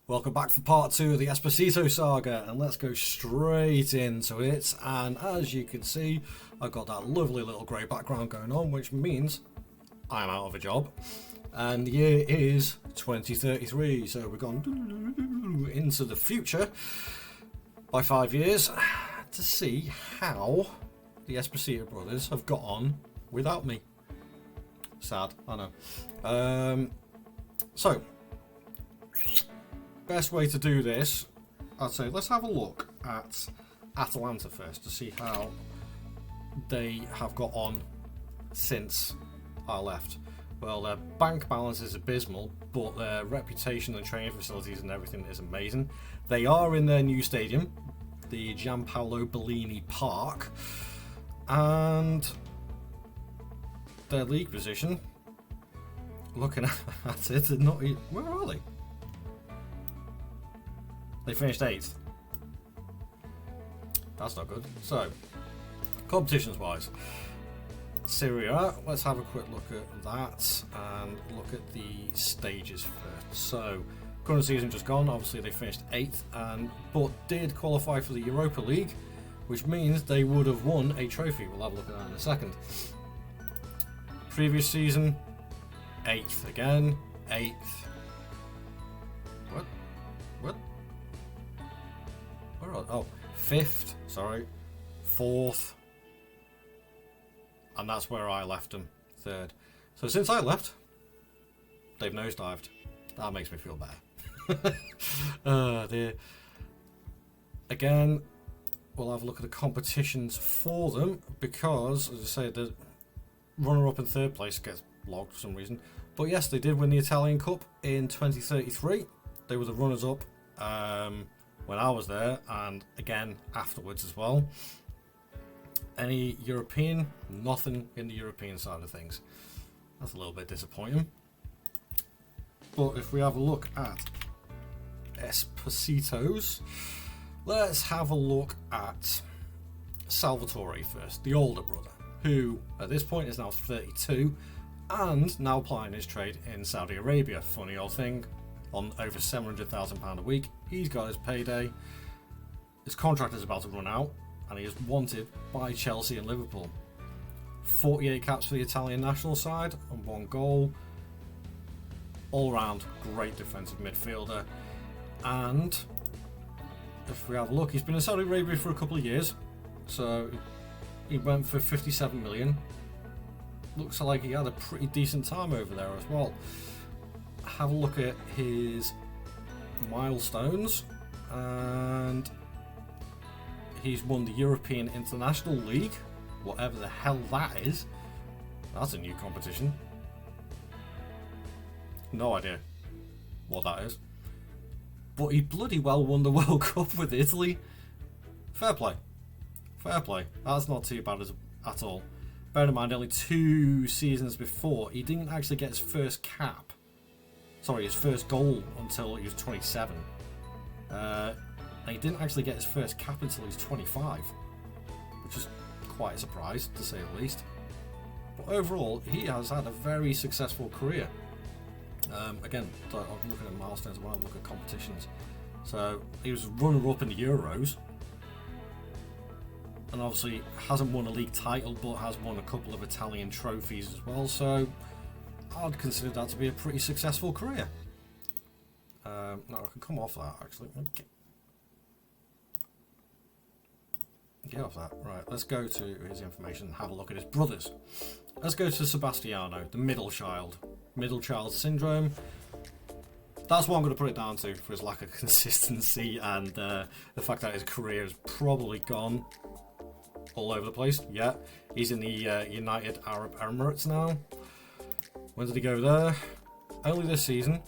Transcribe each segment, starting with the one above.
Welcome back for part 2 of the Esposito saga, and let's go straight into it. And as you can see, I've got that lovely little grey background going on, which means I'm out of a job. And the year is 2033, so we're gone into the future by 5 years to see how the Esposito brothers have got on without me. Sad, I know. So, best way to do this, I'd say let's have a look at ATALANTA first to see how they have got on since I left. Well, their bank balance is abysmal, but their reputation and training facilities and everything is amazing. They are in their new stadium, the Gianpaolo Bellini Park, and their league position, looking at it, they're not. Where are they? They finished 8th. That's not good. So, competitions wise, Serie A, let's have a quick look at that and look at the stages first. So, current season just gone, obviously they finished 8th, but did qualify for the Europa League, which means they would have won a trophy. We'll have a look at that in a second. Previous season, 8th again, 8th. What? Where are they? Oh, 5th, sorry, 4th. And that's where I left them, 3rd. So since I left, they've nosedived. That makes me feel better. Again, we'll have a look at the competitions for them because, as I say, the runner-up in 3rd place gets logged for some reason. But yes, they did win the Italian Cup in 2033. They were the runners-up when I was there, and again afterwards as well. Any European? Nothing in the European side of things. That's a little bit disappointing. But if we have a look at Espositos, let's have a look at Salvatore first, the older brother, who at this point is now 32 and now plying his trade in Saudi Arabia. Funny old thing, on over £700,000 a week. He's got his payday. His contract is about to run out, and he is wanted by Chelsea and Liverpool. 48 caps for the Italian national side and 1 goal. All round great defensive midfielder. And if we have a look, he's been in Saudi Arabia for a couple of years, so he went for 57 million. Looks like he had a pretty decent time over there as well. Have a look at his milestones, and he's won the European International League, whatever the hell that is. That's a new competition. No idea what that is. But he bloody well won the World Cup with Italy. Fair play. Fair play. That's not too bad at all. Bear in mind, only 2 seasons before, he didn't actually get his first cap. Sorry, his first goal until he was 27. And he didn't actually get his first cap until he was 25, which is quite a surprise, to say the least. But overall, he has had a very successful career. Again, I'm looking at milestones while I look at competitions. So he was runner-up in the Euros, and obviously hasn't won a league title, but has won a couple of Italian trophies as well. So I'd consider that to be a pretty successful career. Now I can come off that actually. Get off that. Right, let's go to his information and have a look at his brothers. Let's go to Sebastiano, the middle child. Middle child syndrome. That's what I'm going to put it down to, for his lack of consistency and the fact that his career has probably gone all over the place. Yeah, he's in the United Arab Emirates now. When did he go there? Only this season.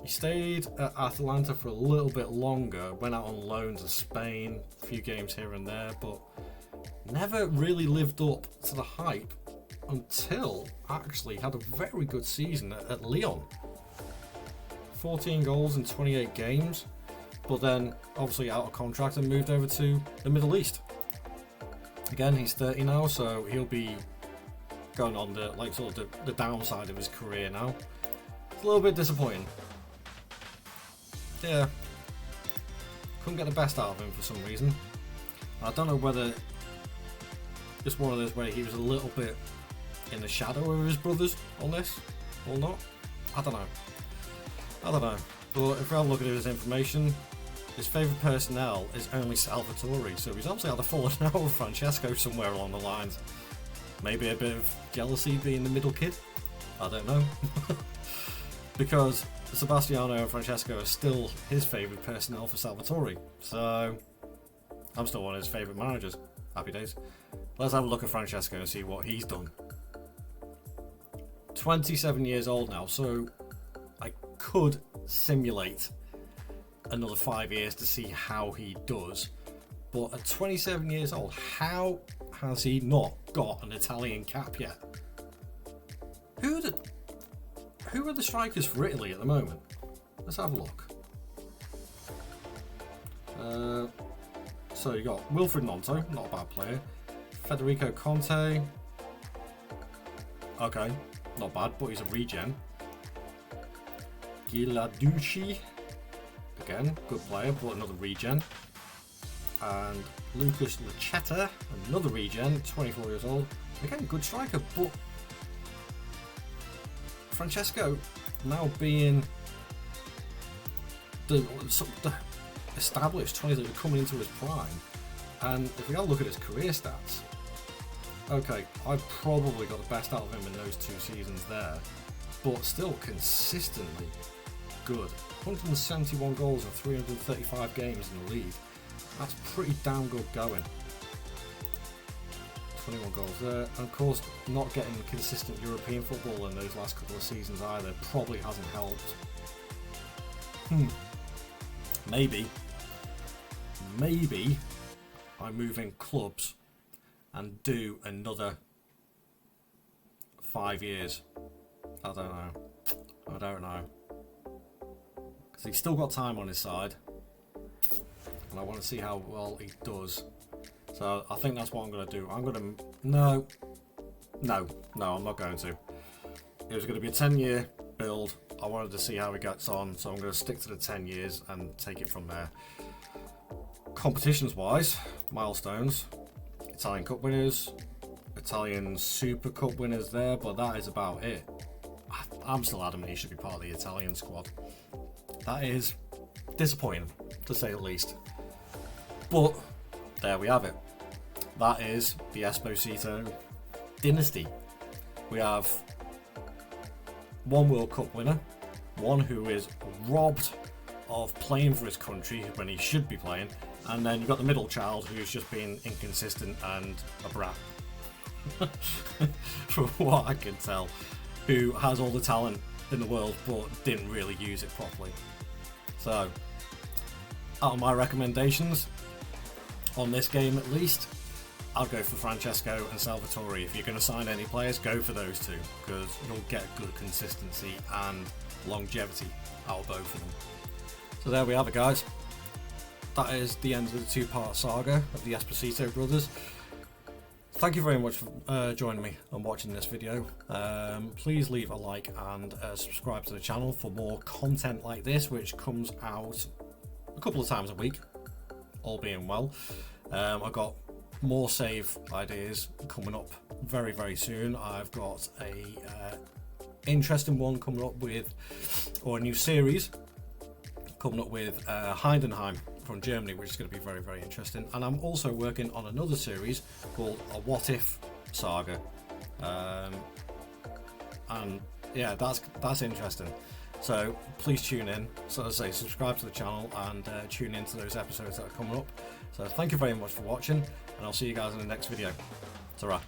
He stayed at Atalanta for a little bit longer, went out on loan to Spain, a few games here and there, but never really lived up to the hype until actually had a very good season at Lyon. 14 goals in 28 games, but then obviously out of contract and moved over to the Middle East. Again, he's 30 now, so he'll be going on the downside of his career now. It's a little bit disappointing. yeah, couldn't get the best out of him for some reason. I don't know whether it's one of those where he was a little bit in the shadow of his brothers on this or not. I don't know. But if we have a look at his information, his favourite personnel is only Salvatore, so he's obviously had a falling out with Francesco somewhere along the lines. Maybe a bit of jealousy being the middle kid? I don't know. Because Sebastiano and Francesco are still his favourite personnel for Salvatore, so I'm still one of his favourite managers. Happy days. Let's have a look at Francesco and see what he's done. 27 years old now, so I could simulate another 5 years to see how he does. But at 27 years old, how has he not got an Italian cap yet? Who are the strikers for Italy at the moment? Let's have a look. So you got Wilfred Nonto, not a bad player. Federico Conte. Okay, not bad, but he's a regen. Ghilarducci. Again, good player, but another regen. And Lucas Lachetta, another regen, 24 years old. Again, good striker, but Francesco now being the established 20 that are coming into his prime. And if we have a look at his career stats, okay, I probably got the best out of him in those 2 seasons there, but still consistently good. 171 goals in 335 games in the league. That's pretty damn good going. 21 goals there. And of course, not getting consistent European football in those last couple of seasons either probably hasn't helped. Maybe I move in clubs and do another 5 years. I don't know. Because he's still got time on his side. And I want to see how well he does. So I think that's what I'm going to do. No, I'm not going to. It was going to be a 10-year build. I wanted to see how he gets on, so I'm going to stick to the 10 years and take it from there. Competitions wise, milestones, Italian Cup winners, Italian Super Cup winners there, but that is about it. I'm still adamant he should be part of the Italian squad. That is disappointing, to say the least. But there we have it. That is the Esposito dynasty. We have one World Cup winner, one who is robbed of playing for his country when he should be playing, and then you've got the middle child who's just being inconsistent and a brat. From what I can tell, who has all the talent in the world but didn't really use it properly. So, out of my recommendations, on this game at least, I'll go for Francesco and Salvatore. If you're going to sign any players, go for those two, because you'll get good consistency and longevity out of both of them. So there we have it, guys. That is the end of the 2-part saga of the Esposito brothers. Thank you very much for joining me and watching this video. Please leave a like and subscribe to the channel for more content like this, which comes out a couple of times a week, all being well. I've got more save ideas coming up very, very soon. I've got a interesting one coming up with, or a new series coming up with Heidenheim from Germany, which is going to be very, very interesting. And I'm also working on another series called a What If Saga, and yeah, that's interesting. So please tune in. So as I say, subscribe to the channel and tune in to those episodes that are coming up. So thank you very much for watching, and I'll see you guys in the next video. Ta-ra.